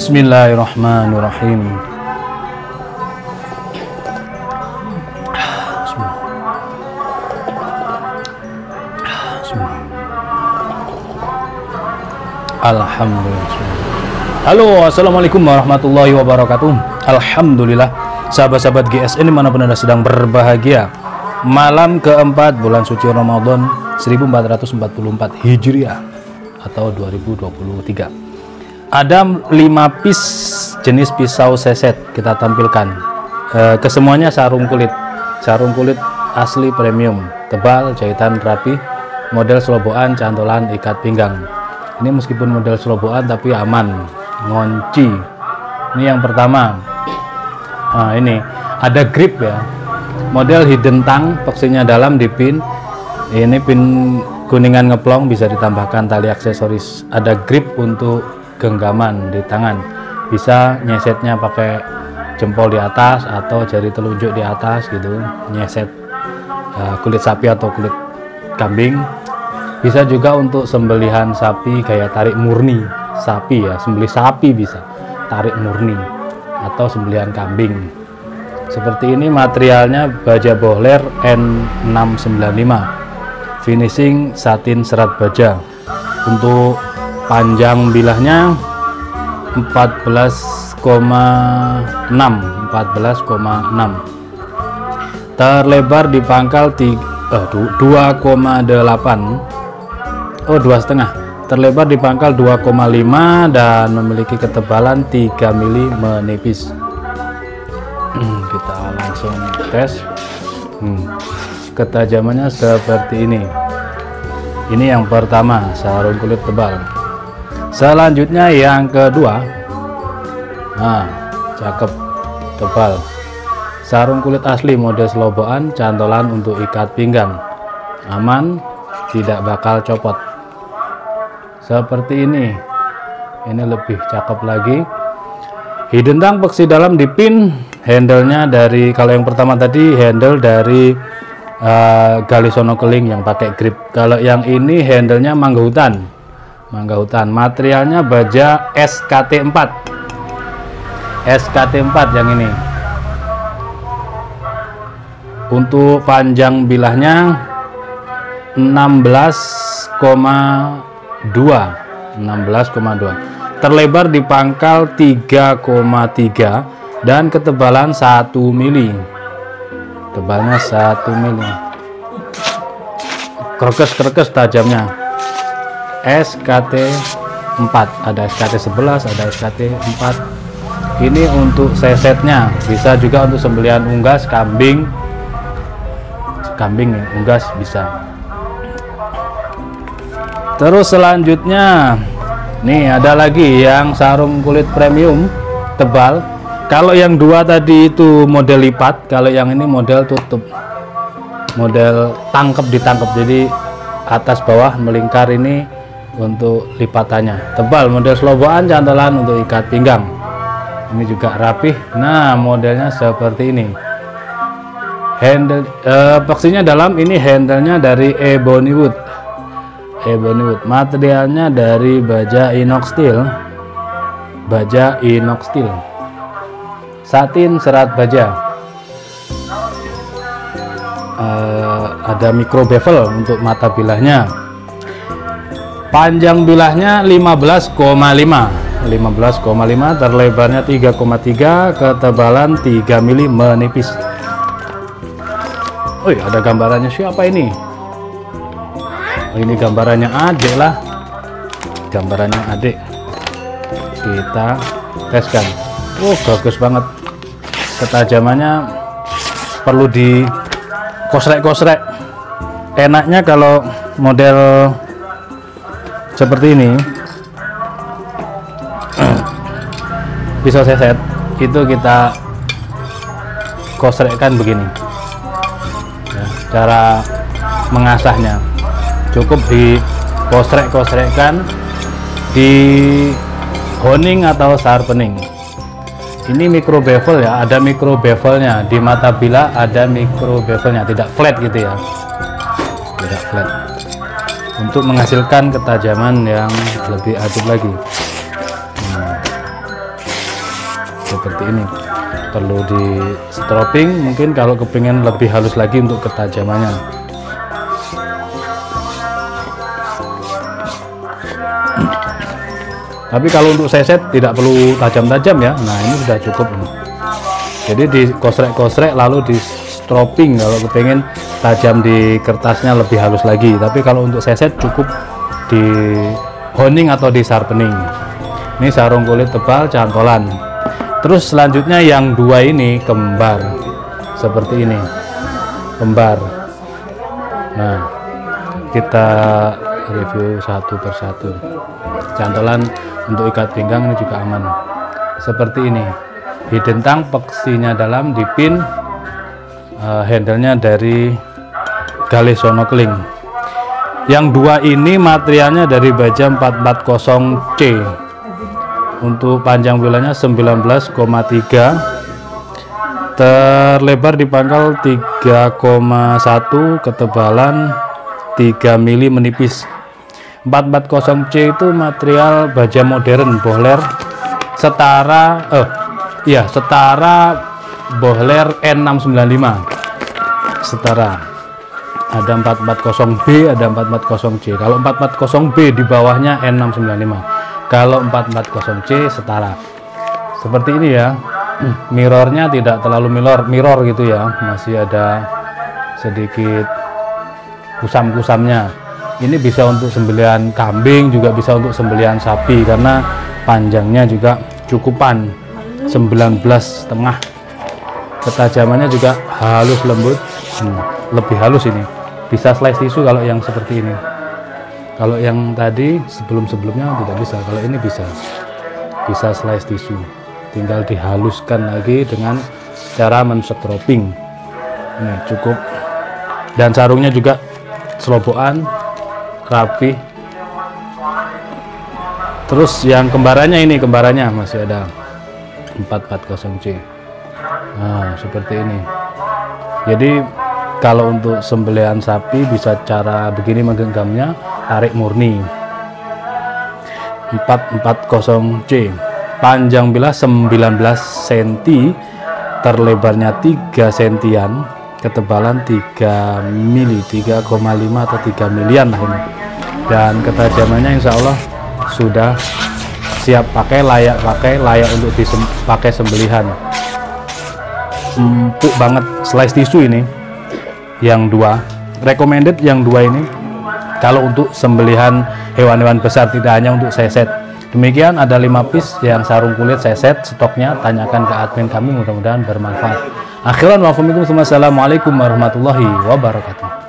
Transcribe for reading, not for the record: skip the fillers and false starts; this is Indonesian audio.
Bismillahirrahmanirrahim. Alhamdulillah. Halo, assalamualaikum warahmatullahi wabarakatuh. Alhamdulillah, sahabat-sahabat GSN dimanapun Anda sedang berbahagia. Malam keempat bulan suci Ramadan 1444 Hijriah atau 2023. Ada 5 piece jenis pisau seset kita tampilkan. Kesemuanya sarung kulit asli premium, tebal, jahitan rapi, model selobokan, cantolan, ikat pinggang. Ini meskipun model selobokan tapi aman, ngunci. Ini yang pertama. Nah, ini ada grip ya, model hidden tang, peksinya dalam di pin. Ini pin kuningan ngeplong, bisa ditambahkan tali aksesoris. Ada grip untuk genggaman di tangan, bisa nyesetnya pakai jempol di atas atau jari telunjuk di atas gitu, nyeset kulit sapi atau kulit kambing. Bisa juga untuk sembelihan sapi gaya tarik murni sapi ya, sembelih sapi bisa tarik murni atau sembelihan kambing. Seperti ini, materialnya baja bohler N695, finishing satin serat baja. Untuk panjang bilahnya 14,6, terlebar di pangkal 2,8, oh 2,5, terlebar di pangkal 2,5 dan memiliki ketebalan 3 mili menipis. Kita langsung tes. Ketajamannya seperti ini. Ini yang pertama, sarung kulit tebal. Selanjutnya yang kedua, nah cakep, tebal, sarung kulit asli model selobokan, cantolan untuk ikat pinggang, aman, tidak bakal copot. Seperti ini lebih cakep lagi. Hidden tang, peksi dalam di pin, handle-nya dari, kalau yang pertama tadi handle dari gali sono keling yang pakai grip. Kalau yang ini handle-nya mangga hutan. Materialnya baja SKT4 yang ini. Untuk panjang bilahnya 16,2, terlebar di pangkal 3,3 dan ketebalan 1 mili. Tebalnya 1 mili. Krekes tajamnya. SKT4, ada SKT11, ada SKT4. Ini untuk sesetnya, bisa juga untuk sembelihan unggas kambing ya, unggas bisa. Terus selanjutnya nih ada lagi yang sarung kulit premium tebal. Kalau yang dua tadi itu model lipat, kalau yang ini model tutup, model ditangkap, jadi atas bawah melingkar. Ini untuk lipatannya, tebal, model selobokan, cantolan untuk ikat pinggang. Ini juga rapih. Nah, modelnya seperti ini. Handle peksinya dalam, ini handle-nya dari ebony wood. Materialnya dari baja inox steel, satin serat baja. Ada micro bevel untuk mata bilahnya. Panjang bilahnya 15,5, terlebarnya 3,3, ketebalan 3 mili menipis. Oh iya, ada gambarannya. Siapa ini? Oh, ini gambarannya adik lah, gambarannya adik. Kita teskan. Oh, bagus banget. Ketajamannya perlu di kosrek. Enaknya kalau model seperti ini, pisau seset itu kita dikosrekkan begini ya, cara mengasahnya cukup dikosrek-kosrekkan, di honing atau sharpening. Ini micro bevel ya, ada micro bevelnya. Di mata bilah ada micro bevelnya, tidak flat gitu ya, tidak flat, untuk menghasilkan ketajaman yang lebih adil lagi. Seperti ini, perlu di stropping mungkin kalau kepingin lebih halus lagi untuk ketajamannya. Tapi kalau untuk seset tidak perlu tajam-tajam ya. Nah ini sudah cukup ini. Jadi dikosrek-kosrek lalu di stropping kalau kepingin tajam di kertasnya lebih halus lagi. Tapi kalau untuk seset cukup di honing atau di sharpening. Ini sarung kulit tebal cantolan. Terus selanjutnya yang dua ini kembar, seperti ini, kembar. Nah kita review satu persatu. Cantolan untuk ikat pinggang ini juga aman, seperti ini. Didentang peksinya dalam, dipin, handlenya dari galis sonokling. Yang dua ini materialnya dari baja 440C. Untuk panjang bilahnya 19,3, terlebar di pangkal 3,1, ketebalan 3 mili menipis. 440C itu material baja modern, bohler setara bohler N695, setara. Ada 440B, ada 440C. Kalau 440B di bawahnya N695. Kalau 440C setara. Seperti ini ya. Mirrornya tidak terlalu mirror gitu ya, masih ada sedikit kusam-kusamnya. Ini bisa untuk sembelihan kambing, juga bisa untuk sembelihan sapi karena panjangnya juga cukupan 19,5. Ketajamannya juga halus lembut, lebih halus ini. Bisa slice tisu kalau yang seperti ini. Kalau yang tadi sebelum-sebelumnya tidak bisa. Kalau ini bisa slice tisu, tinggal dihaluskan lagi dengan cara men-stropping. Ini cukup. Dan sarungnya juga selobokan, rapi. Terus yang kembarannya ini, kembarannya masih ada 440C. Nah seperti ini. Jadi kalau untuk sembelihan sapi bisa cara begini menggenggamnya, tarik murni. 440C, panjang bilah 19 cm, terlebarnya 3 cm, ketebalan 3 mili, 3,5 atau 3 milian lah ini. Dan ketajamannya insya Allah sudah siap pakai, layak untuk dipakai sembelihan. Empuk banget, slice tisu ini. Yang dua, recommended yang dua ini kalau untuk sembelihan hewan-hewan besar, tidak hanya untuk seset. Demikian ada 5 piece yang sarung kulit seset, stoknya tanyakan ke admin kami, mudah-mudahan bermanfaat. Akhiran wa assalamualaikum warahmatullahi wabarakatuh.